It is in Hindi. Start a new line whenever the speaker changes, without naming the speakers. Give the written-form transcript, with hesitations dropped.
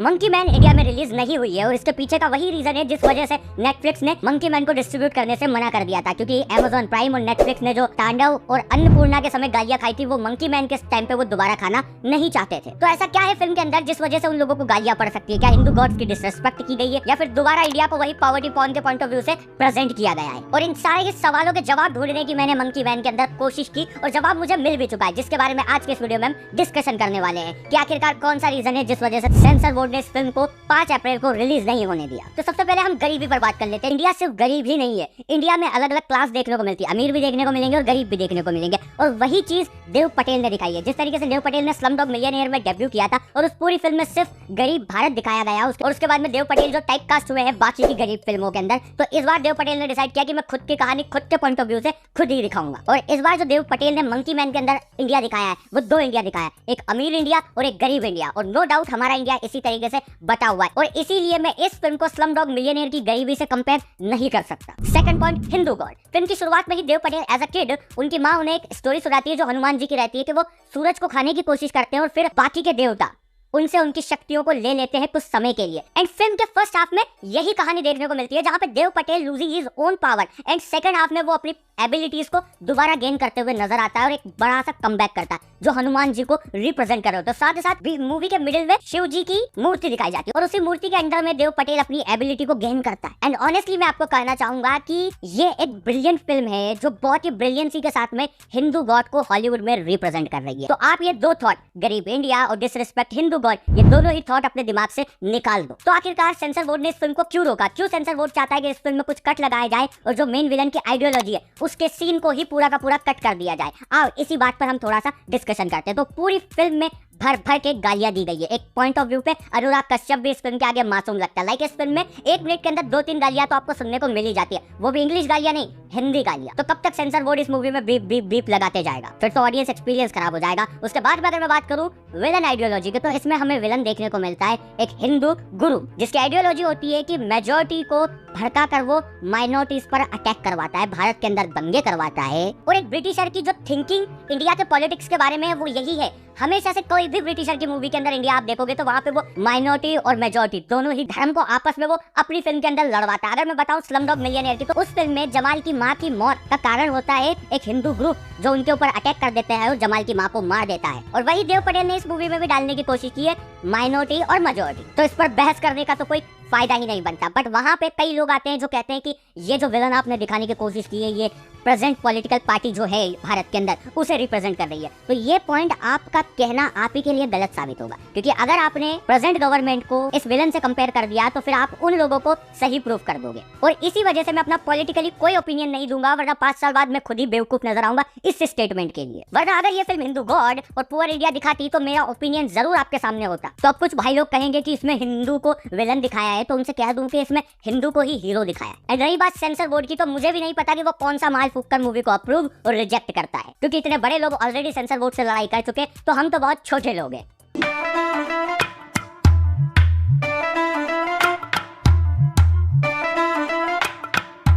मंकी मैन इंडिया में रिलीज नहीं हुई है और इसके पीछे का वही रीजन है जिस वजह से नेटफ्लिक्स ने मंकी मैन को डिस्ट्रीब्यूट करने से मना कर दिया था, क्योंकि अमेज़न प्राइम और नेटफ्लिक्स ने जो तांडव और अन्नपूर्णा के समय गालियां खाई थी वो मंकी मैन के टाइम पे वो दोबारा खाना नहीं चाहते थे। तो ऐसा क्या है फिल्म के अंदर जिस वजह से उन लोगों को गालियां पड़ सकती है? क्या हिंदू गॉड्स की डिसरिस्पेक्ट की गई है या फिर दोबारा इंडिया को वही पॉवर्टी पॉर्न के पॉइंट ऑफ व्यू से प्रेजेंट किया गया है? और इन सारे सवालों के जवाब ढूंढने की मैंने मंकी मैन के अंदर कोशिश की और जवाब मुझे मिल भी चुका है, जिसके बारे में आज के इस वीडियो में हम डिस्कशन करने वाले हैं कि आखिरकार कौन सा रीजन है जिस वजह से सेंसर बोर्ड ने इस फिल्म को 5 अप्रैल को रिलीज नहीं होने दिया। तो सबसे पहले हम गरीबी पर बात कर लेते हैं। इंडिया सिर्फ गरीब ही नहीं है, इंडिया में अलग अलग क्लास देखने को मिलती है, अमीर भी देखने को मिलेंगे और गरीब भी देखने को मिलेंगे। और वही चीज देव पटेल ने दिखाई है। जिस तरीके से देव पटेल ने स्लमडॉग मिलियनेयर में डेब्यू किया था और उस पूरी फिल्म में सिर्फ गरीब भारत दिखाया गया और उसके बाद में देव पटेल जो टाइप कास्ट हुए हैं बाकी की गरीब फिल्मों के अंदर, तो इस बार देव पटेल ने डिसाइड किया कि मैं खुद की कहानी खुद के पॉइंट ऑफ व्यू से खुद ही दिखाऊंगा। और इस बार जो देव पटेल ने मंकी मैन के अंदर इंडिया दिखाया है वो 2 इंडिया दिखाया है, एक अमीर इंडिया और एक गरीब इंडिया। और नो डाउट हमारा इंडिया इसी तरीके से बटा हुआ है और इसीलिए मैं इस फिल्म को स्लमडॉग मिलियनेयर की गरीबी से कंपेयर नहीं कर सकता। Second point, Hindu God. Film की शुरुआत में ही Dev Patel as a kid उनकी माँ उन्हें एक स्टोरी सुनाती है जो हनुमान जी की रहती है कि वो सूरज को खाने की कोशिश करते हैं और फिर बाकी के देवता उनसे उनकी शक्तियों को ले लेते हैं कुछ समय के लिए। एंड फिल्म के फर्स्ट हाफ में यही कहानी देखने को मिलती है जहां पे Dev Patel losing his own power and second half में वो अपनी एबिलिटीज को दोबारा गेन करते हुए नजर आता है और एक बड़ा सा कमबैक करता है जो हनुमान जी को रिप्रेजेंट कर रहे हो। तो साथ ही साथ मूवी के मिडिल में शिव जी की मूर्ति दिखाई जाती है और उसी मूर्ति के अंदर में देव पटेल अपनी एबिलिटी को गेन करता है। एंड ऑनेस्टली मैं आपको कहना चाहूंगा कि ये एक ब्रिलियंट फिल्म है जो बहुत ही ब्रिलियंसी के साथ में हिंदू गॉड को हॉलीवुड में रिप्रेजेंट कर रही है। तो आप ये 2 थॉट, गरीब इंडिया और डिसरिस्पेक्ट हिंदू गॉड, ये दोनों ही थॉट अपने दिमाग से निकाल दो। तो आखिरकार सेंसर बोर्ड ने इस फिल्म को क्यों रोका? क्यों सेंसर बोर्ड चाहता है कि इस फिल्म में कुछ कट लगाया जाए और जो मेन विलन की आइडियोलॉजी है उसके सीन को ही पूरा का पूरा कट कर दिया जाए? आओ इसी बात पर हम थोड़ा सा डिस्कशन करते हैं। तो पूरी फिल्म में भर भर के गालियां दी गई है। एक पॉइंट ऑफ व्यू पे अनुराग कश्यप भी इस फिल्म के आगे मासूम लगता है। लाइक इस फिल्म में 1 मिनट के अंदर 2-3 गालियां तो आपको सुनने को मिल ही जाती है, वो भी इंग्लिश गालियां नहीं, हिंदी गालियां। तो कब तक सेंसर बोर्ड इस मूवी में बीप बीप बीप लगाते जाएगा? फिर तो ऑडियंस एक्सपीरियंस खराब हो जाएगा। उसके बाद में अगर मैं बात करूं विलन आइडियोलॉजी की, तो इसमें हमें विलन देखने को मिलता है एक हिंदू गुरु जिसकी आइडियोलॉजी होती है कि मेजॉरिटी को भड़का कर वो माइनॉरिटीज पर अटैक करवाता है, भारत के अंदर दंगे करवाता है। और एक ब्रिटिशर की जो थिंकिंग इंडिया के पॉलिटिक्स के बारे में है वो यही है। हमेशा से कोई भी ब्रिटिशर की मूवी के अंदर इंडिया आप देखोगे तो वहाँ पे वो माइनॉरिटी और मेजॉरिटी दोनों ही धर्म को आपस में वो अपनी फिल्म के अंदर लड़वाता है। अगर मैं बताऊं स्लमडॉग मिलियनेयर की, तो उस फिल्म में जमाल की माँ की मौत का कारण होता है एक हिंदू ग्रुप जो उनके ऊपर अटैक कर देते हैं और जमाल की माँ को मार देता है। और वही देव पटेल ने इस मूवी में भी डालने की कोशिश की है, माइनॉरिटी और मेजॉरिटी। तो इस पर बहस करने का तो कोई फायदा ही नहीं बनता। बट वहाँ पे कई लोग आते हैं जो कहते हैं कि ये जो विलन आपने दिखाने की कोशिश की है ये प्रेजेंट पॉलिटिकल पार्टी जो है भारत के अंदर उसे रिप्रेजेंट कर रही है। तो ये पॉइंट आपका कहना आप ही के लिए गलत साबित होगा, क्योंकि अगर आपने प्रेजेंट गवर्नमेंट को इस विलन से कंपेयर कर दिया तो फिर आप उन लोगों को सही प्रूव कर दोगे। और इसी वजह से मैं अपना पॉलिटिकली कोई ओपिनियन नहीं दूंगा, वरना 5 साल बाद मैं खुद ही बेवकूफ नजर आऊंगा इस स्टेटमेंट के लिए। वरना अगर ये फिल्म हिंदू गॉड और पुअर इंडिया दिखाती तो मेरा ओपिनियन जरूर आपके सामने होता। तो अब कुछ भाई लोग कहेंगे कि इसमें हिंदू को विलन दिखाया है, तो उनसे कह दूं कि इसमें हिंदू को ही हीरो दिखाया। एंड रही बात सेंसर बोर्ड की, तो मुझे भी नहीं पता कि वो कौन सा माल फूक कर मूवी को अप्रूव और रिजेक्ट करता है, क्योंकि इतने बड़े लोग ऑलरेडी सेंसर बोर्ड से लड़ाई कर चुके, तो हम तो बहुत छोटे लोग हैं।